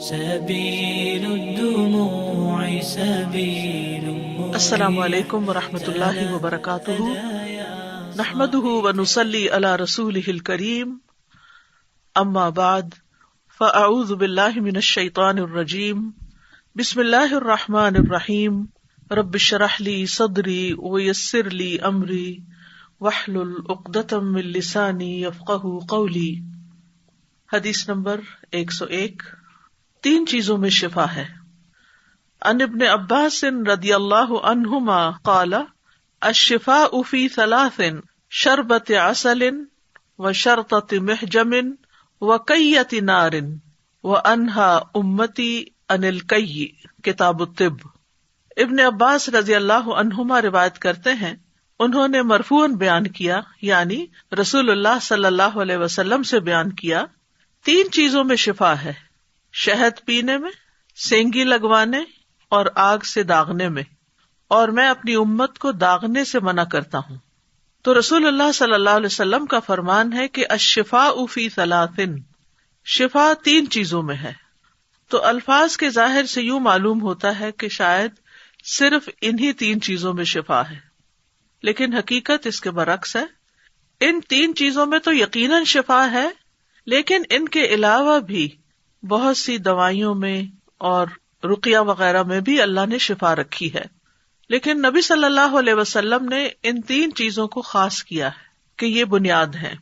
سبيل الدموع سبيل السلام علیکم ورحمۃ اللہ وبرکاتہ، نحمده ونصلی علی رسولہ الکریم، اما بعد فاعوذ باللہ من الشیطان الرجیم، بسم اللہ الرحمن الرحیم، رب اشرح لی صدری ویسر لی امری واحلل عقدۃ من لسانی یفقہوا قولی۔ حدیث نمبر 101، تین چیزوں میں شفا ہے۔ عن ابن عباس رضی اللہ عنہما قال الشفاء فی ثلاث، شربۃ عسل وشرطۃ محجم وکیۃ نار وانہا امتی عن الکی، کتاب الطب۔ ابن عباس رضی اللہ عنہما روایت کرتے ہیں، انہوں نے مرفوعاً بیان کیا، یعنی رسول اللہ صلی اللہ علیہ وسلم سے بیان کیا، تین چیزوں میں شفا ہے، شہد پینے میں، سینگی لگوانے اور آگ سے داغنے میں، اور میں اپنی امت کو داغنے سے منع کرتا ہوں۔ تو رسول اللہ صلی اللہ علیہ وسلم کا فرمان ہے کہ الشفاء فی ثلاث، شفا تین چیزوں میں ہے۔ تو الفاظ کے ظاہر سے یوں معلوم ہوتا ہے کہ شاید صرف انہی تین چیزوں میں شفا ہے، لیکن حقیقت اس کے برعکس ہے۔ ان تین چیزوں میں تو یقیناً شفا ہے، لیکن ان کے علاوہ بھی بہت سی دوائیوں میں اور رقیہ وغیرہ میں بھی اللہ نے شفا رکھی ہے، لیکن نبی صلی اللہ علیہ وسلم نے ان تین چیزوں کو خاص کیا ہے کہ یہ بنیاد ہیں۔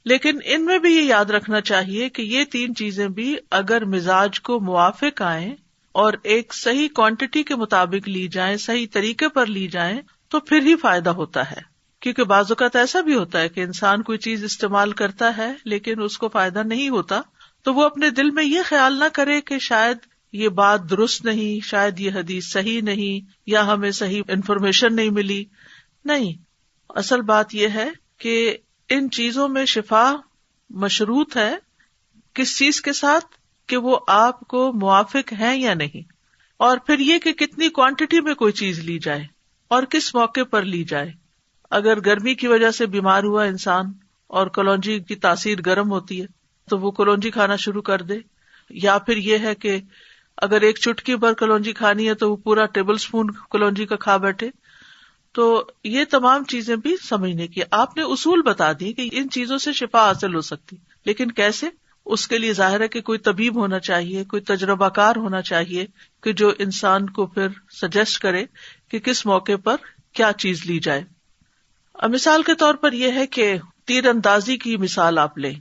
لیکن ان میں بھی یہ یاد رکھنا چاہیے کہ یہ تین چیزیں بھی اگر مزاج کو موافق آئیں اور ایک صحیح کوانٹٹی کے مطابق لی جائیں، صحیح طریقے پر لی جائیں، تو پھر ہی فائدہ ہوتا ہے۔ کیونکہ بعض اوقات ایسا بھی ہوتا ہے کہ انسان کوئی چیز استعمال کرتا ہے لیکن اس کو فائدہ نہیں ہوتا، تو وہ اپنے دل میں یہ خیال نہ کرے کہ شاید یہ بات درست نہیں، شاید یہ حدیث صحیح نہیں، یا ہمیں صحیح انفارمیشن نہیں ملی۔ نہیں، اصل بات یہ ہے کہ ان چیزوں میں شفا مشروط ہے کس چیز کے ساتھ، کہ وہ آپ کو موافق ہیں یا نہیں، اور پھر یہ کہ کتنی کوانٹٹی میں کوئی چیز لی جائے اور کس موقع پر لی جائے۔ اگر گرمی کی وجہ سے بیمار ہوا انسان اور کلونجی کی تاثیر گرم ہوتی ہے تو وہ کلونجی کھانا شروع کر دے، یا پھر یہ ہے کہ اگر ایک چٹکی بھر کلونجی کھانی ہے تو وہ پورا ٹیبل سپون کلونجی کا کھا بیٹھے۔ تو یہ تمام چیزیں بھی سمجھنے کی، آپ نے اصول بتا دی کہ ان چیزوں سے شفا حاصل ہو سکتی، لیکن کیسے؟ اس کے لیے ظاہر ہے کہ کوئی طبیب ہونا چاہیے، کوئی تجربہ کار ہونا چاہیے کہ جو انسان کو پھر سجیسٹ کرے کہ کس موقع پر کیا چیز لی جائے۔ مثال کے طور پر یہ ہے کہ تیر اندازی کی مثال آپ لیں۔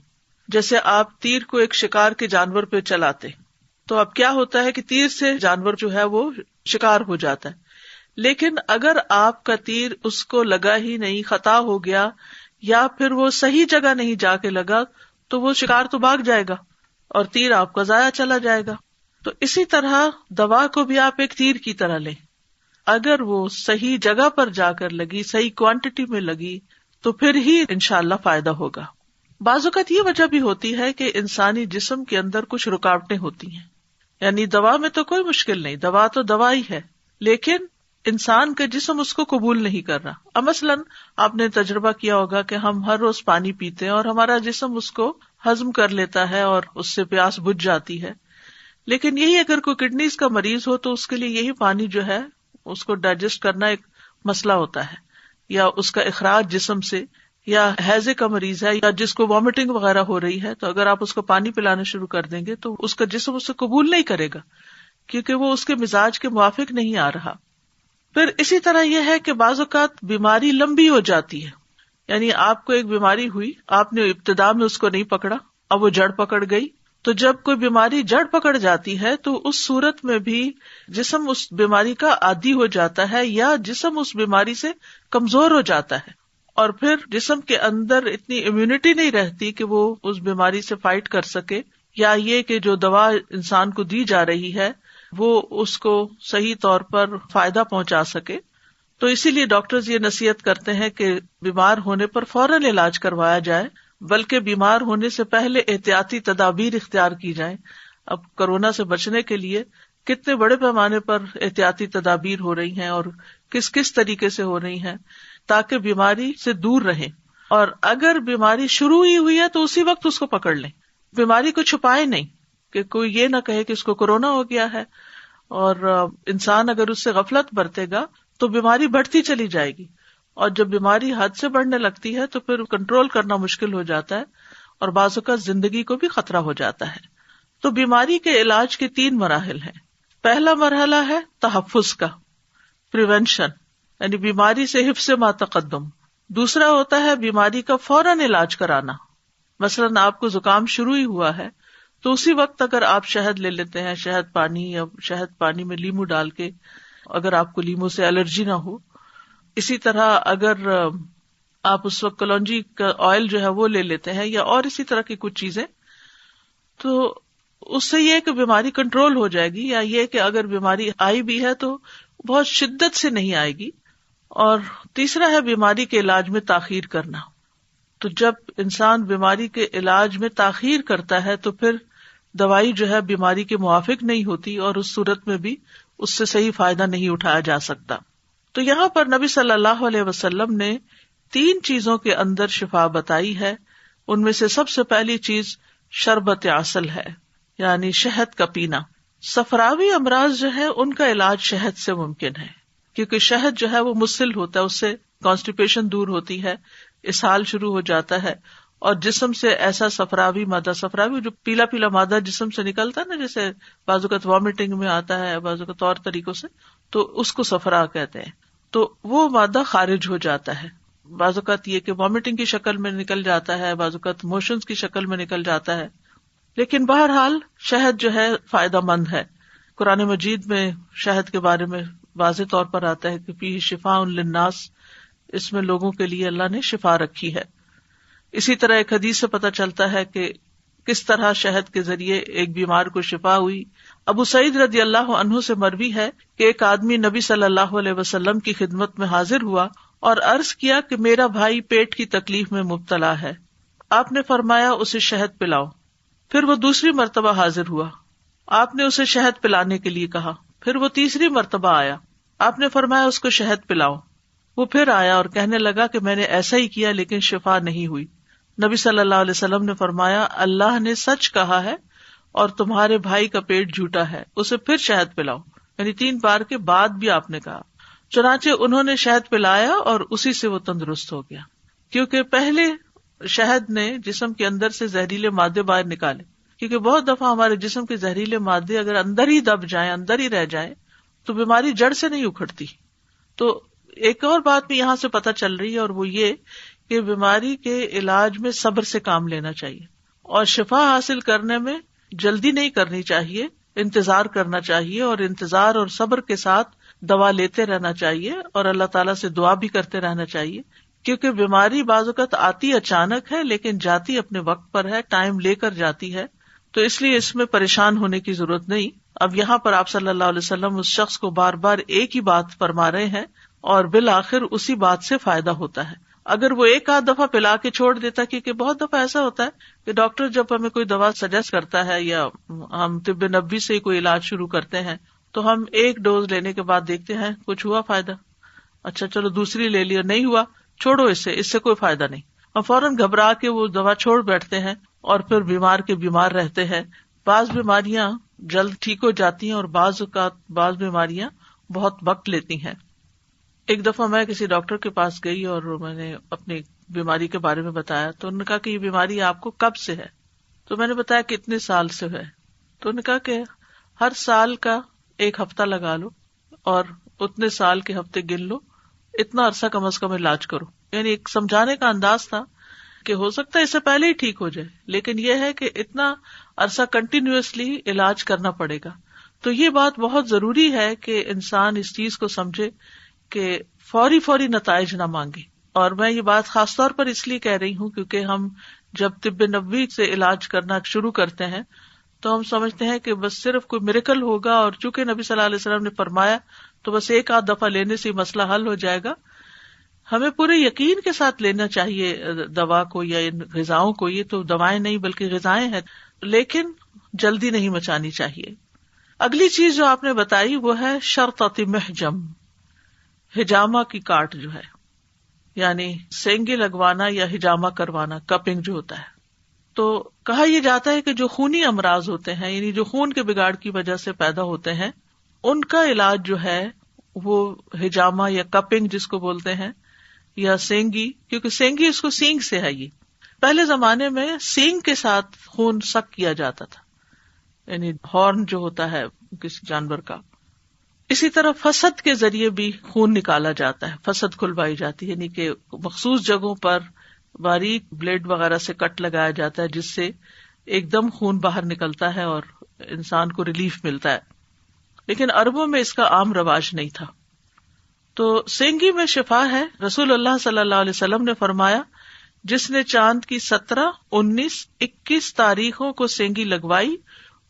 جیسے آپ تیر کو ایک شکار کے جانور پہ چلاتے، تو اب کیا ہوتا ہے کہ تیر سے جانور جو ہے وہ شکار ہو جاتا ہے، لیکن اگر آپ کا تیر اس کو لگا ہی نہیں، خطا ہو گیا، یا پھر وہ صحیح جگہ نہیں جا کے لگا، تو وہ شکار تو بھاگ جائے گا اور تیر آپ کا ضائع چلا جائے گا۔ تو اسی طرح دوا کو بھی آپ ایک تیر کی طرح لیں، اگر وہ صحیح جگہ پر جا کر لگی، صحیح کوانٹٹی میں لگی، تو پھر ہی انشاءاللہ فائدہ ہوگا۔ بعض اوقات یہ وجہ بھی ہوتی ہے کہ انسانی جسم کے اندر کچھ رکاوٹیں ہوتی ہیں، یعنی دوا میں تو کوئی مشکل نہیں، دوا تو دوا ہی ہے، لیکن انسان کا جسم اس کو قبول نہیں کر رہا۔ اب مثلاً آپ نے تجربہ کیا ہوگا کہ ہم ہر روز پانی پیتے ہیں اور ہمارا جسم اس کو ہضم کر لیتا ہے اور اس سے پیاس بجھ جاتی ہے، لیکن یہی اگر کوئی کڈنیز کا مریض ہو تو اس کے لیے یہی پانی جو ہے اس کو ڈائجسٹ کرنا ایک مسئلہ ہوتا ہے، یا اس کا اخراج جسم سے، یا ہیضے کا مریض ہے یا جس کو وامٹنگ وغیرہ ہو رہی ہے، تو اگر آپ اس کو پانی پلانا شروع کر دیں گے تو اس کا جسم اسے قبول نہیں کرے گا، کیونکہ وہ اس کے مزاج کے موافق نہیں آ رہا۔ پھر اسی طرح یہ ہے کہ بعض اوقات بیماری لمبی ہو جاتی ہے، یعنی آپ کو ایک بیماری ہوئی، آپ نے ابتدا میں اس کو نہیں پکڑا، اب وہ جڑ پکڑ گئی، تو جب کوئی بیماری جڑ پکڑ جاتی ہے تو اس صورت میں بھی جسم اس بیماری کا عادی ہو جاتا ہے، یا جسم اس بیماری سے کمزور ہو جاتا ہے، اور پھر جسم کے اندر اتنی امیونٹی نہیں رہتی کہ وہ اس بیماری سے فائٹ کر سکے، یا یہ کہ جو دوا انسان کو دی جا رہی ہے وہ اس کو صحیح طور پر فائدہ پہنچا سکے۔ تو اسی لیے ڈاکٹرز یہ نصیحت کرتے ہیں کہ بیمار ہونے پر فوراً علاج کروایا جائے، بلکہ بیمار ہونے سے پہلے احتیاطی تدابیر اختیار کی جائیں۔ اب کورونا سے بچنے کے لیے کتنے بڑے پیمانے پر احتیاطی تدابیر ہو رہی ہیں اور کس کس طریقے سے ہو رہی ہیں تاکہ بیماری سے دور رہیں، اور اگر بیماری شروع ہی ہوئی ہے تو اسی وقت اس کو پکڑ لیں، بیماری کو چھپائے نہیں، کہ کوئی یہ نہ کہے کہ اس کو کورونا ہو گیا ہے، اور انسان اگر اس سے غفلت برتے گا تو بیماری بڑھتی چلی جائے گی، اور جب بیماری حد سے بڑھنے لگتی ہے تو پھر کنٹرول کرنا مشکل ہو جاتا ہے اور بعض اوقات زندگی کو بھی خطرہ ہو جاتا ہے۔ تو بیماری کے علاج کے 3 مراحل ہیں۔ پہلا مرحلہ ہے تحفظ کا، پریونشن، یعنی بیماری سے حفظ ما تقدم۔ دوسرا ہوتا ہے بیماری کا فوراً علاج کرانا، مثلاً آپ کو زکام شروع ہی ہوا ہے تو اسی وقت اگر آپ شہد لے لیتے ہیں، شہد پانی، یا شہد پانی میں لیمو ڈال کے، اگر آپ کو لیمو سے الرجی نہ ہو، اسی طرح اگر آپ اس وقت کلونجی کا آئل جو ہے وہ لے لیتے ہیں، یا اور اسی طرح کی کچھ چیزیں، تو اس سے یہ کہ بیماری کنٹرول ہو جائے گی، یا یہ کہ اگر بیماری آئی بھی ہے تو بہت شدت سے نہیں آئے گی۔ اور تیسرا ہے بیماری کے علاج میں تاخیر کرنا۔ تو جب انسان بیماری کے علاج میں تاخیر کرتا ہے تو پھر دوائی جو ہے بیماری کے موافق نہیں ہوتی، اور اس صورت میں بھی اس سے صحیح فائدہ نہیں اٹھایا جا سکتا۔ تو یہاں پر نبی صلی اللہ علیہ وسلم نے 3 چیزوں کے اندر شفا بتائی ہے۔ ان میں سے سب سے پہلی چیز شربت عسل ہے، یعنی شہد کا پینا۔ صفراوی امراض جو ہے ان کا علاج شہد سے ممکن ہے، کیونکہ شہد جو ہے وہ مسل ہوتا ہے، اس سے کانسٹیپیشن دور ہوتی ہے، اسہال شروع ہو جاتا ہے، اور جسم سے ایسا صفراوی مادہ، صفراوی جو پیلا پیلا مادہ جسم سے نکلتا ہے نا، جیسے بعض اوقات وامٹنگ میں آتا ہے، بعض اوقات اور طریقوں سے، تو اس کو صفرا کہتے ہیں۔ تو وہ مادہ خارج ہو جاتا ہے، بعض اوقات یہ کہ وامٹنگ کی شکل میں نکل جاتا ہے، بعض اوقات موشنز کی شکل میں نکل جاتا ہے، لیکن بہرحال شہد جو ہے فائدہ مند ہے۔ قرآن مجید میں شہد کے بارے میں واضح طور پر آتا ہے کہ فیہ شفاء للناس، اس میں لوگوں کے لیے اللہ نے شفا رکھی ہے۔ اسی طرح ایک حدیث سے پتہ چلتا ہے کہ کس طرح شہد کے ذریعے ایک بیمار کو شفا ہوئی۔ ابو سعید رضی اللہ عنہ سے مروی ہے کہ ایک آدمی نبی صلی اللہ علیہ وسلم کی خدمت میں حاضر ہوا اور عرض کیا کہ میرا بھائی پیٹ کی تکلیف میں مبتلا ہے۔ آپ نے فرمایا اسے شہد پلاؤ۔ پھر وہ دوسری مرتبہ حاضر ہوا، آپ نے اسے شہد پلانے کے لیے کہا۔ پھر وہ تیسری مرتبہ آیا، آپ نے فرمایا اس کو شہد پلاؤ۔ وہ پھر آیا اور کہنے لگا کہ میں نے ایسا ہی کیا لیکن شفا نہیں ہوئی۔ نبی صلی اللہ علیہ وسلم نے فرمایا اللہ نے سچ کہا ہے اور تمہارے بھائی کا پیٹ جھوٹا ہے، اسے پھر شہد پلاؤ۔ یعنی 3 بار کے بعد بھی آپ نے کہا۔ چنانچہ انہوں نے شہد پلایا اور اسی سے وہ تندرست ہو گیا، کیونکہ پہلے شہد نے جسم کے اندر سے زہریلے مادے باہر نکالے، کیونکہ بہت دفعہ ہمارے جسم کے زہریلے مادے اگر اندر ہی دب جائیں، اندر ہی رہ جائیں، تو بیماری جڑ سے نہیں اکھڑتی۔ تو ایک اور بات بھی یہاں سے پتہ چل رہی ہے، اور وہ یہ کہ بیماری کے علاج میں صبر سے کام لینا چاہیے، اور شفا حاصل کرنے میں جلدی نہیں کرنی چاہیے، انتظار کرنا چاہیے، اور انتظار اور صبر کے ساتھ دوا لیتے رہنا چاہیے، اور اللہ تعالیٰ سے دعا بھی کرتے رہنا چاہیے، کیونکہ بیماری بعض اوقات آتی اچانک ہے لیکن جاتی اپنے وقت پر ہے، ٹائم لے کر جاتی ہے، تو اس لیے اس میں پریشان ہونے کی ضرورت نہیں۔ اب یہاں پر آپ صلی اللہ علیہ وسلم اس شخص کو بار بار ایک ہی بات فرما رہے ہیں، اور بالآخر اسی بات سے فائدہ ہوتا ہے۔ اگر وہ ایک آدھ دفعہ پلا کے چھوڑ دیتا، کیونکہ بہت دفعہ ایسا ہوتا ہے کہ ڈاکٹر جب ہمیں کوئی دوا سجیسٹ کرتا ہے یا ہم طب نبوی سے کوئی علاج شروع کرتے ہیں تو ہم ایک ڈوز لینے کے بعد دیکھتے ہیں کچھ ہوا فائدہ، اچھا چلو دوسری لے لیا، نہیں ہوا، چھوڑو اس سے کوئی فائدہ نہیں، ہم فوراً گھبرا کے وہ دوا چھوڑ بیٹھتے ہیں اور پھر بیمار کے بیمار رہتے ہیں۔ بعض بیماریاں جلد ٹھیک ہو جاتی ہیں اور بعض اوقات بعض بیماریاں بہت وقت لیتی ہیں۔ ایک دفعہ میں کسی ڈاکٹر کے پاس گئی اور میں نے اپنی بیماری کے بارے میں بتایا، تو انہوں نے کہا کہ یہ بیماری آپ کو کب سے ہے؟ تو میں نے بتایا کتنے سال سے ہے؟ تو انہوں نے کہا کہ ہر سال کا 1 ہفتہ لگا لو اور اتنے سال کے ہفتے گن لو، اتنا عرصہ کم از کم علاج کرو۔ یعنی ایک سمجھانے کا انداز تھا کہ ہو سکتا ہے اس سے پہلے ہی ٹھیک ہو جائے، لیکن یہ ہے کہ اتنا عرصہ کنٹینیوسلی علاج کرنا پڑے گا۔ تو یہ بات بہت ضروری ہے کہ انسان اس چیز کو سمجھے کہ فوری نتائج نہ مانگے۔ اور میں یہ بات خاص طور پر اس لیے کہہ رہی ہوں کیونکہ ہم جب طب نبوی سے علاج کرنا شروع کرتے ہیں تو ہم سمجھتے ہیں کہ بس صرف کوئی میریکل ہوگا، اور چونکہ نبی صلی اللہ علیہ وسلم نے فرمایا تو بس 1 آدھ دفعہ لینے سے مسئلہ حل ہو جائے گا۔ ہمیں پورے یقین کے ساتھ لینا چاہیے دوا کو یا ان غذاؤں کو، یہ تو دوائیں نہیں بلکہ غذائیں ہیں، لیکن جلدی نہیں مچانی چاہیے۔ اگلی چیز جو آپ نے بتائی وہ ہے شرطۃ محجم، ہجامہ کی کاٹ جو ہے، یعنی سینگی لگوانا یا ہجامہ کروانا، کپنگ جو ہوتا ہے۔ تو کہا یہ جاتا ہے کہ جو خونی امراض ہوتے ہیں، یعنی جو خون کے بگاڑ کی وجہ سے پیدا ہوتے ہیں، ان کا علاج جو ہے وہ ہجامہ یا کپنگ جس کو بولتے ہیں، یا سینگی، کیونکہ سینگی اس کو سینگ سے ہے. یہ پہلے زمانے میں سینگ کے ساتھ خون سک کیا جاتا تھا، یعنی ہارن جو ہوتا ہے کسی جانور کا. اسی طرح فسد کے ذریعے بھی خون نکالا جاتا ہے، فسد کھلوائی جاتی ہے، یعنی کہ مخصوص جگہوں پر باریک بلیڈ وغیرہ سے کٹ لگایا جاتا ہے جس سے ایک دم خون باہر نکلتا ہے اور انسان کو ریلیف ملتا ہے. لیکن عربوں میں اس کا عام رواج نہیں تھا. تو سینگی میں شفا ہے. رسول اللہ صلی اللہ علیہ وسلم نے فرمایا جس نے چاند کی 17، 19، 21 تاریخوں کو سینگی لگوائی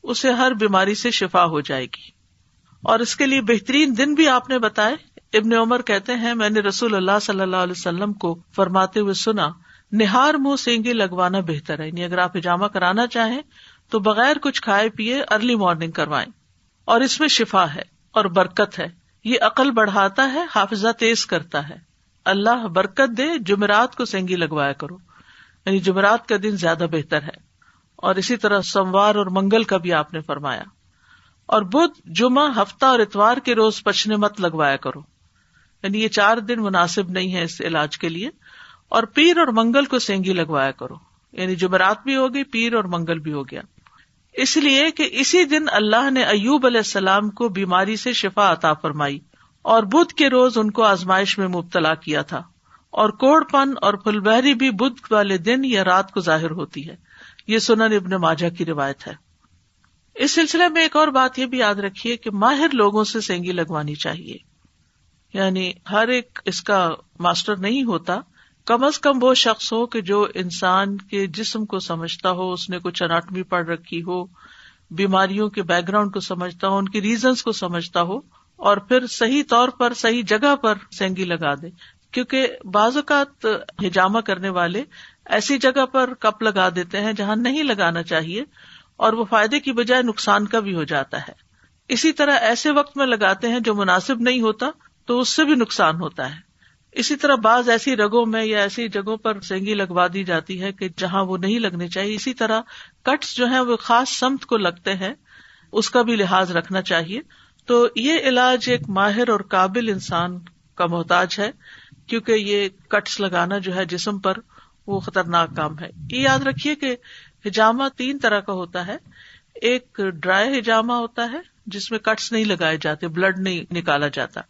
اسے ہر بیماری سے شفا ہو جائے گی. اور اس کے لیے بہترین دن بھی آپ نے بتائے. ابن عمر کہتے ہیں میں نے رسول اللہ صلی اللہ علیہ وسلم کو فرماتے ہوئے سنا نہار منہ سینگی لگوانا بہتر ہے، یعنی اگر آپ ہجامہ کرانا چاہیں تو بغیر کچھ کھائے پیے ارلی مارننگ کروائیں، اور اس میں شفا ہے اور برکت ہے. یہ عقل بڑھاتا ہے، حافظہ تیز کرتا ہے. اللہ برکت دے. جمعرات کو سینگی لگوایا کرو، یعنی جمعرات کا دن زیادہ بہتر ہے. اور اسی طرح سوموار اور منگل کا بھی آپ نے فرمایا. اور بدھ، جمعہ، ہفتہ اور اتوار کے روز پچھنے مت لگوایا کرو، یعنی یہ 4 دن مناسب نہیں ہے اس علاج کے لیے. اور پیر اور منگل کو سینگی لگوایا کرو، یعنی جمعرات بھی ہوگی، پیر اور منگل بھی ہو گیا. اس لیے کہ اسی دن اللہ نے ایوب علیہ السلام کو بیماری سے شفا عطا فرمائی اور بدھ کے روز ان کو آزمائش میں مبتلا کیا تھا. اور کوڑ پن اور پھل بہری بھی بدھ والے دن یا رات کو ظاہر ہوتی ہے. یہ سنن ابن ماجہ کی روایت ہے. اس سلسلے میں ایک اور بات یہ بھی یاد رکھیے کہ ماہر لوگوں سے سینگی لگوانی چاہیے. یعنی ہر ایک اس کا ماسٹر نہیں ہوتا، کم از کم وہ شخص ہو کہ جو انسان کے جسم کو سمجھتا ہو، اس نے کچھ اناٹمی پڑھ رکھی ہو، بیماریوں کے بیک گراؤنڈ کو سمجھتا ہو، ان کی ریزنز کو سمجھتا ہو، اور پھر صحیح طور پر صحیح جگہ پر سینگی لگا دے. کیونکہ بعض اوقات ہجامہ کرنے والے ایسی جگہ پر کپ لگا دیتے ہیں جہاں نہیں لگانا چاہیے، اور وہ فائدے کی بجائے نقصان کا بھی ہو جاتا ہے. اسی طرح ایسے وقت میں لگاتے ہیں جو مناسب نہیں ہوتا تو اس سے بھی نقصان ہوتا ہے. اسی طرح بعض ایسی رگوں میں یا ایسی جگہوں پر سینگی لگوا دی جاتی ہے کہ جہاں وہ نہیں لگنے چاہیے. اسی طرح کٹس جو ہیں وہ خاص سمت کو لگتے ہیں، اس کا بھی لحاظ رکھنا چاہیے. تو یہ علاج ایک ماہر اور قابل انسان کا محتاج ہے، کیونکہ یہ کٹس لگانا جو ہے جسم پر وہ خطرناک کام ہے. یہ یاد رکھیے کہ ہجامہ 3 طرح کا ہوتا ہے. ایک ڈرائی ہجامہ ہوتا ہے جس میں کٹس نہیں لگائے جاتے، بلڈ نہیں نکالا جاتا.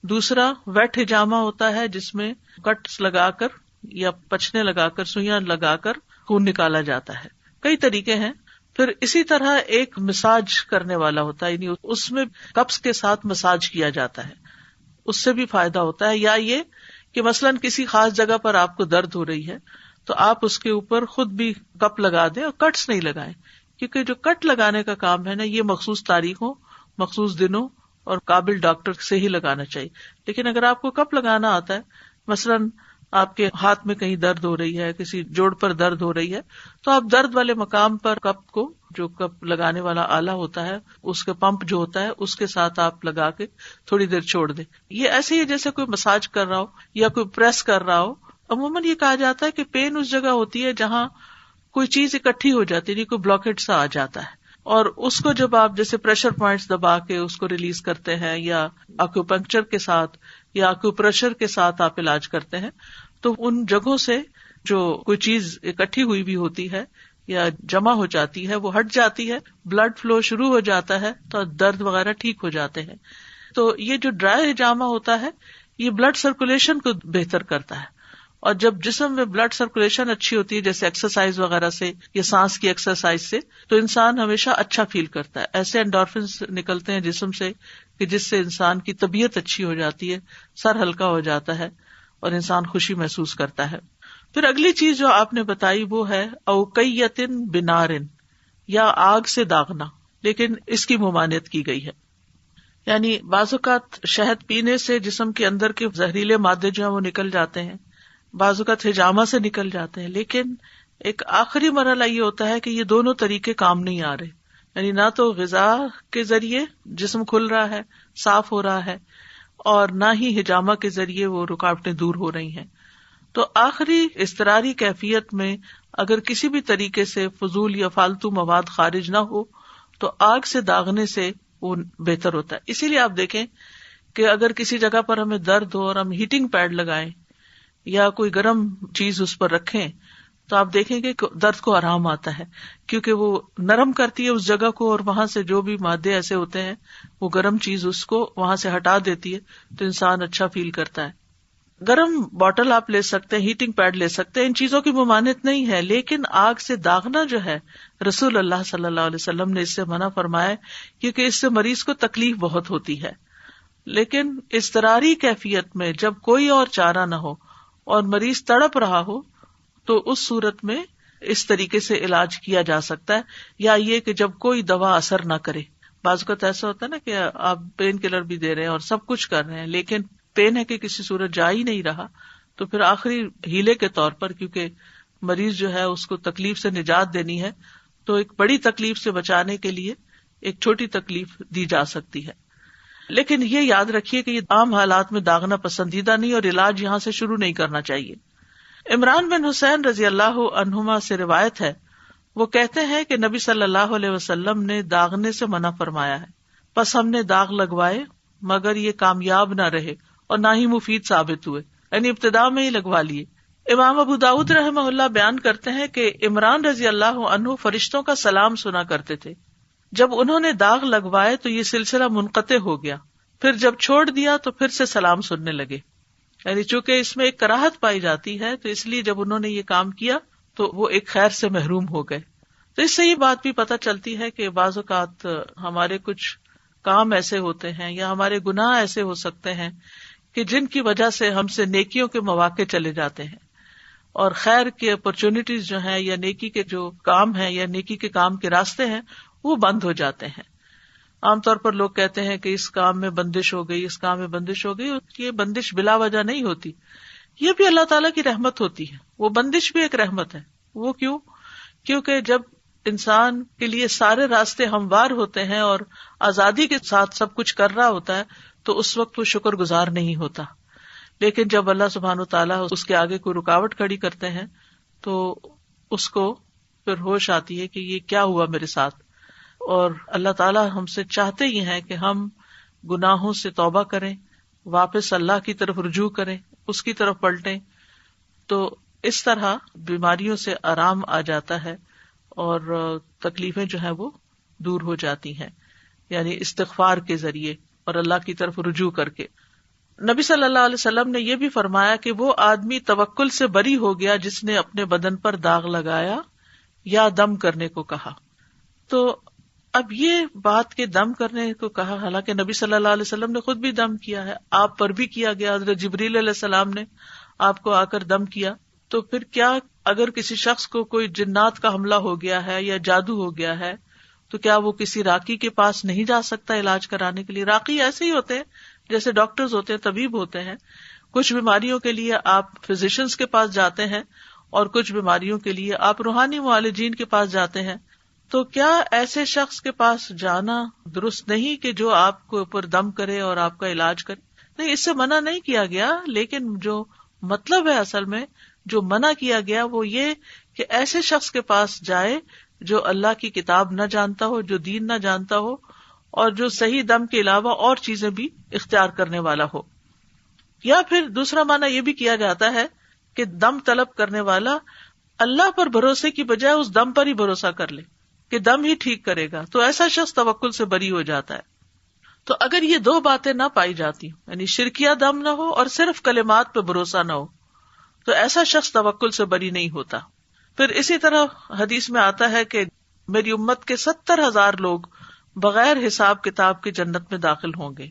دوسرا ویٹ ہجامہ ہوتا ہے جس میں کٹس لگا کر یا پچنے لگا کر، سوئیاں لگا کر خون نکالا جاتا ہے. کئی طریقے ہیں. پھر اسی طرح ایک مساج کرنے والا ہوتا ہے، یعنی اس میں کپس کے ساتھ مساج کیا جاتا ہے، اس سے بھی فائدہ ہوتا ہے. یا یہ کہ مثلاً کسی خاص جگہ پر آپ کو درد ہو رہی ہے تو آپ اس کے اوپر خود بھی کپ لگا دیں اور کٹس نہیں لگائیں، کیونکہ جو کٹ لگانے کا کام ہے نا یہ مخصوص تاریخوں، مخصوص دنوں اور قابل ڈاکٹر سے ہی لگانا چاہیے. لیکن اگر آپ کو کپ لگانا آتا ہے، مثلاً آپ کے ہاتھ میں کہیں درد ہو رہی ہے، کسی جوڑ پر درد ہو رہی ہے، تو آپ درد والے مقام پر کپ کو، جو کپ لگانے والا آلہ ہوتا ہے، اس کے پمپ جو ہوتا ہے اس کے ساتھ آپ لگا کے تھوڑی دیر چھوڑ دیں. یہ ایسے ہی جیسے کوئی مساج کر رہا ہو یا کوئی پریس کر رہا ہو. عموماً یہ کہا جاتا ہے کہ پین اس جگہ ہوتی ہے جہاں کوئی چیز اکٹھی ہو جاتی ہے، کوئی بلاکیج سا آ جاتا ہے، اور اس کو جب آپ جیسے پریشر پوائنٹس دبا کے اس کو ریلیز کرتے ہیں، یا ایکوپنکچر کے ساتھ یا ایکوپریشر کے ساتھ آپ علاج کرتے ہیں، تو ان جگہوں سے جو کوئی چیز اکٹھی ہوئی بھی ہوتی ہے یا جمع ہو جاتی ہے وہ ہٹ جاتی ہے، بلڈ فلو شروع ہو جاتا ہے، تو درد وغیرہ ٹھیک ہو جاتے ہیں. تو یہ جو ڈرائی ہجامہ ہوتا ہے یہ بلڈ سرکولیشن کو بہتر کرتا ہے، اور جب جسم میں بلڈ سرکولیشن اچھی ہوتی ہے، جیسے ایکسرسائز وغیرہ سے یا سانس کی ایکسرسائز سے، تو انسان ہمیشہ اچھا فیل کرتا ہے. ایسے انڈورفنس نکلتے ہیں جسم سے کہ جس سے انسان کی طبیعت اچھی ہو جاتی ہے، سر ہلکا ہو جاتا ہے اور انسان خوشی محسوس کرتا ہے. پھر اگلی چیز جو آپ نے بتائی وہ ہے اوقیتن بنارن، یا آگ سے داغنا، لیکن اس کی ممانعت کی گئی ہے. یعنی بعض اوقات شہد پینے سے جسم کے اندر کے زہریلے مادے جو ہیں وہ نکل جاتے ہیں، بعض اوقات ہجامہ سے نکل جاتے ہیں، لیکن ایک آخری مرحلہ یہ ہوتا ہے کہ یہ دونوں طریقے کام نہیں آ رہے. یعنی نہ تو غذا کے ذریعے جسم کھل رہا ہے، صاف ہو رہا ہے، اور نہ ہی ہجامہ کے ذریعے وہ رکاوٹیں دور ہو رہی ہیں. تو آخری اضطراری کیفیت میں اگر کسی بھی طریقے سے فضول یا فالتو مواد خارج نہ ہو تو آگ سے داغنے سے وہ بہتر ہوتا ہے. اسی لیے آپ دیکھیں کہ اگر کسی جگہ پر ہمیں درد ہو اور ہم ہیٹنگ پیڈ لگائیں یا کوئی گرم چیز اس پر رکھیں تو آپ دیکھیں گے کہ درد کو آرام آتا ہے، کیونکہ وہ نرم کرتی ہے اس جگہ کو اور وہاں سے جو بھی مادے ایسے ہوتے ہیں وہ گرم چیز اس کو وہاں سے ہٹا دیتی ہے تو انسان اچھا فیل کرتا ہے. گرم باٹل آپ لے سکتے ہیں، ہیٹنگ پیڈ لے سکتے ہیں، ان چیزوں کی ممانعت نہیں ہے، لیکن آگ سے داغنا جو ہے رسول اللہ صلی اللہ علیہ وسلم نے اس سے منع فرمایا کیونکہ اس سے مریض کو تکلیف بہت ہوتی ہے. لیکن اضطراری کیفیت میں جب کوئی اور چارہ نہ ہو اور مریض تڑپ رہا ہو تو اس صورت میں اس طریقے سے علاج کیا جا سکتا ہے، یا یہ کہ جب کوئی دوا اثر نہ کرے. بعض اوقات ایسا ہوتا ہے نا کہ آپ پین کلر بھی دے رہے ہیں اور سب کچھ کر رہے ہیں لیکن پین ہے کہ کسی صورت جا ہی نہیں رہا، تو پھر آخری ہیلے کے طور پر کیونکہ مریض جو ہے اس کو تکلیف سے نجات دینی ہے تو ایک بڑی تکلیف سے بچانے کے لیے ایک چھوٹی تکلیف دی جا سکتی ہے. لیکن یہ یاد رکھیے کہ یہ عام حالات میں داغنا پسندیدہ نہیں اور علاج یہاں سے شروع نہیں کرنا چاہیے. عمران بن حسین رضی اللہ عنہما سے روایت ہے، وہ کہتے ہیں کہ نبی صلی اللہ علیہ وسلم نے داغنے سے منع فرمایا ہے، پس ہم نے داغ لگوائے مگر یہ کامیاب نہ رہے اور نہ ہی مفید ثابت ہوئے، یعنی ابتدا میں ہی لگوا لیے. امام ابو داؤد رحمہ اللہ بیان کرتے ہیں کہ عمران رضی اللہ عنہ فرشتوں کا سلام سنا کرتے تھے. جب انہوں نے داغ لگوائے تو یہ سلسلہ منقطع ہو گیا، پھر جب چھوڑ دیا تو پھر سے سلام سننے لگے. یعنی چونکہ اس میں ایک کراہت پائی جاتی ہے تو اس لیے جب انہوں نے یہ کام کیا تو وہ ایک خیر سے محروم ہو گئے. تو اس سے یہ بات بھی پتہ چلتی ہے کہ بعض اوقات ہمارے کچھ کام ایسے ہوتے ہیں یا ہمارے گناہ ایسے ہو سکتے ہیں کہ جن کی وجہ سے ہم سے نیکیوں کے مواقع چلے جاتے ہیں اور خیر کی اپرچونٹیز جو ہیں یا نیکی کے جو کام ہیں یا نیکی کے کام کے راستے ہیں وہ بند ہو جاتے ہیں. عام طور پر لوگ کہتے ہیں کہ اس کام میں بندش ہو گئی، اس کام میں بندش ہو گئی. یہ بندش بلا وجہ نہیں ہوتی، یہ بھی اللہ تعالیٰ کی رحمت ہوتی ہے. وہ بندش بھی ایک رحمت ہے. وہ کیوں؟ کیونکہ جب انسان کے لیے سارے راستے ہموار ہوتے ہیں اور آزادی کے ساتھ سب کچھ کر رہا ہوتا ہے تو اس وقت وہ شکر گزار نہیں ہوتا. لیکن جب اللہ سبحانہ و تعالیٰ اس کے آگے کوئی رکاوٹ کھڑی کرتے ہیں تو اس کو پھر ہوش آتی ہے کہ یہ کیا ہوا میرے ساتھ. اور اللہ تعالیٰ ہم سے چاہتے ہی ہیں کہ ہم گناہوں سے توبہ کریں، واپس اللہ کی طرف رجوع کریں، اس کی طرف پلٹیں. تو اس طرح بیماریوں سے آرام آ جاتا ہے اور تکلیفیں جو ہیں وہ دور ہو جاتی ہیں، یعنی استغفار کے ذریعے اور اللہ کی طرف رجوع کر کے. نبی صلی اللہ علیہ وسلم نے یہ بھی فرمایا کہ وہ آدمی توکل سے بری ہو گیا جس نے اپنے بدن پر داغ لگایا یا دم کرنے کو کہا. تو اب یہ بات کہ دم کرنے کو کہا، حالانکہ نبی صلی اللہ علیہ وسلم نے خود بھی دم کیا ہے، آپ پر بھی کیا گیا، حضرت جبریل علیہ السلام نے آپ کو آ کر دم کیا. تو پھر کیا اگر کسی شخص کو کوئی جنات کا حملہ ہو گیا ہے یا جادو ہو گیا ہے تو کیا وہ کسی راقی کے پاس نہیں جا سکتا علاج کرانے کے لیے؟ راقی ایسے ہی ہوتے ہیں جیسے ڈاکٹرز ہوتے ہیں، طبیب ہوتے ہیں. کچھ بیماریوں کے لیے آپ فزیشنز کے پاس جاتے ہیں اور کچھ بیماریوں کے لیے آپ روحانی معالجین کے پاس جاتے ہیں. تو کیا ایسے شخص کے پاس جانا درست نہیں کہ جو آپ کو اوپر دم کرے اور آپ کا علاج کرے؟ نہیں، اس سے منع نہیں کیا گیا، لیکن جو مطلب ہے اصل میں جو منع کیا گیا وہ یہ کہ ایسے شخص کے پاس جائے جو اللہ کی کتاب نہ جانتا ہو، جو دین نہ جانتا ہو اور جو صحیح دم کے علاوہ اور چیزیں بھی اختیار کرنے والا ہو. یا پھر دوسرا معنی یہ بھی کیا جاتا ہے کہ دم طلب کرنے والا اللہ پر بھروسے کی بجائے اس دم پر ہی بھروسہ کر لے کہ دم ہی ٹھیک کرے گا، تو ایسا شخص توکل سے بری ہو جاتا ہے. تو اگر یہ دو باتیں نہ پائی جاتی، یعنی شرکیہ دم نہ ہو اور صرف کلمات پہ بھروسہ نہ ہو، تو ایسا شخص توکل سے بری نہیں ہوتا. پھر اسی طرح حدیث میں آتا ہے کہ میری امت کے 70,000 لوگ بغیر حساب کتاب کے جنت میں داخل ہوں گے.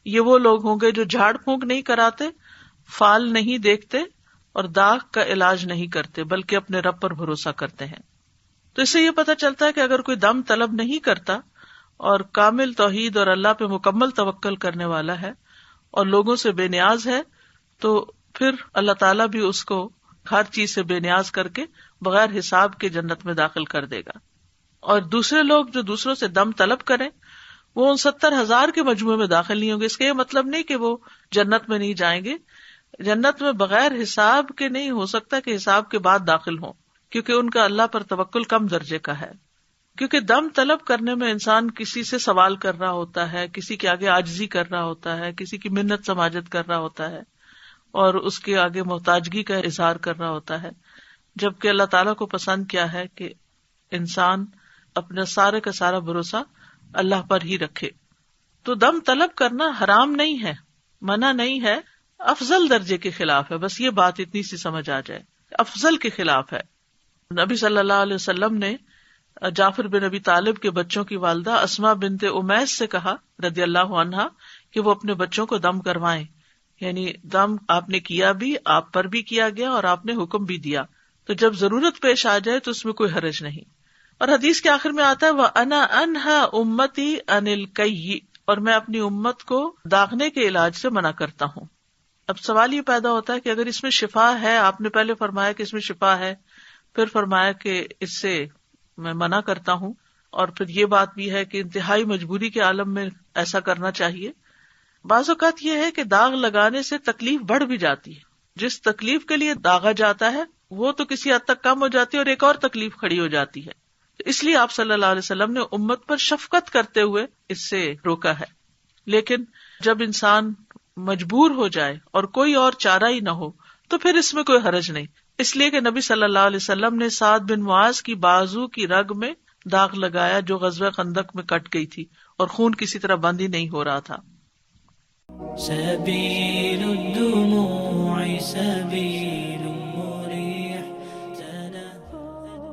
یہ وہ لوگ ہوں گے جو جھاڑ پھونک نہیں کراتے، فال نہیں دیکھتے اور داغ کا علاج نہیں کرتے، بلکہ اپنے رب پر بھروسہ کرتے ہیں. تو اس سے یہ پتہ چلتا ہے کہ اگر کوئی دم طلب نہیں کرتا اور کامل توحید اور اللہ پہ مکمل توکل کرنے والا ہے اور لوگوں سے بے نیاز ہے، تو پھر اللہ تعالیٰ بھی اس کو ہر چیز سے بے نیاز کر کے بغیر حساب کے جنت میں داخل کر دے گا. اور دوسرے لوگ جو دوسروں سے دم طلب کریں وہ ان 70,000 کے مجموعے میں داخل نہیں ہوں گے. اس کا یہ مطلب نہیں کہ وہ جنت میں نہیں جائیں گے، جنت میں بغیر حساب کے نہیں ہو سکتا کہ حساب کے بعد داخل ہوں، کیونکہ ان کا اللہ پر توکل کم درجے کا ہے. کیونکہ دم طلب کرنے میں انسان کسی سے سوال کر رہا ہوتا ہے، کسی کے آگے عاجزی کر رہا ہوتا ہے، کسی کی منت سماجت کر رہا ہوتا ہے اور اس کے آگے محتاجگی کا اظہار کر رہا ہوتا ہے، جبکہ اللہ تعالیٰ کو پسند کیا ہے کہ انسان اپنا سارے کا سارا بھروسہ اللہ پر ہی رکھے. تو دم طلب کرنا حرام نہیں ہے، منع نہیں ہے، افضل درجے کے خلاف ہے. بس یہ بات اتنی سی سمجھ آ جائے، افضل کے خلاف ہے. نبی صلی اللہ علیہ وسلم نے جعفر بن ابی طالب کے بچوں کی والدہ اسماء بنت امیس سے کہا رضی اللہ عنہا کہ وہ اپنے بچوں کو دم کروائیں، یعنی دم آپ نے کیا بھی، آپ پر بھی کیا گیا اور آپ نے حکم بھی دیا، تو جب ضرورت پیش آ جائے تو اس میں کوئی حرج نہیں. اور حدیث کے آخر میں آتا ہے وَأَنَا أَنْهَا أُمَّتِي عَنِ الْكَيِّ، اور میں اپنی امت کو داغنے کے علاج سے منع کرتا ہوں. اب سوال یہ پیدا ہوتا ہے کہ اگر اس میں شفا ہے، آپ نے پہلے فرمایا کہ اس میں شفا ہے، پھر فرمایا کہ اس سے میں منع کرتا ہوں، اور پھر یہ بات بھی ہے کہ انتہائی مجبوری کے عالم میں ایسا کرنا چاہیے. بعض اوقات یہ ہے کہ داغ لگانے سے تکلیف بڑھ بھی جاتی ہے. جس تکلیف کے لیے داغا جاتا ہے وہ تو کسی حد تک کم ہو جاتی ہے اور ایک اور تکلیف کھڑی ہو جاتی ہے. اس لیے آپ صلی اللہ علیہ وسلم نے امت پر شفقت کرتے ہوئے اس سے روکا ہے. لیکن جب انسان مجبور ہو جائے اور کوئی اور چارہ ہی نہ ہو تو پھر اس میں کوئی حرج نہیں، اس لیے کہ نبی صلی اللہ علیہ وسلم نے سعد بن معاذ کی بازو کی رگ میں داغ لگایا جو غزوہ خندق میں کٹ گئی تھی اور خون کسی طرح بند ہی نہیں ہو رہا تھا. سبيل الدموع سبيل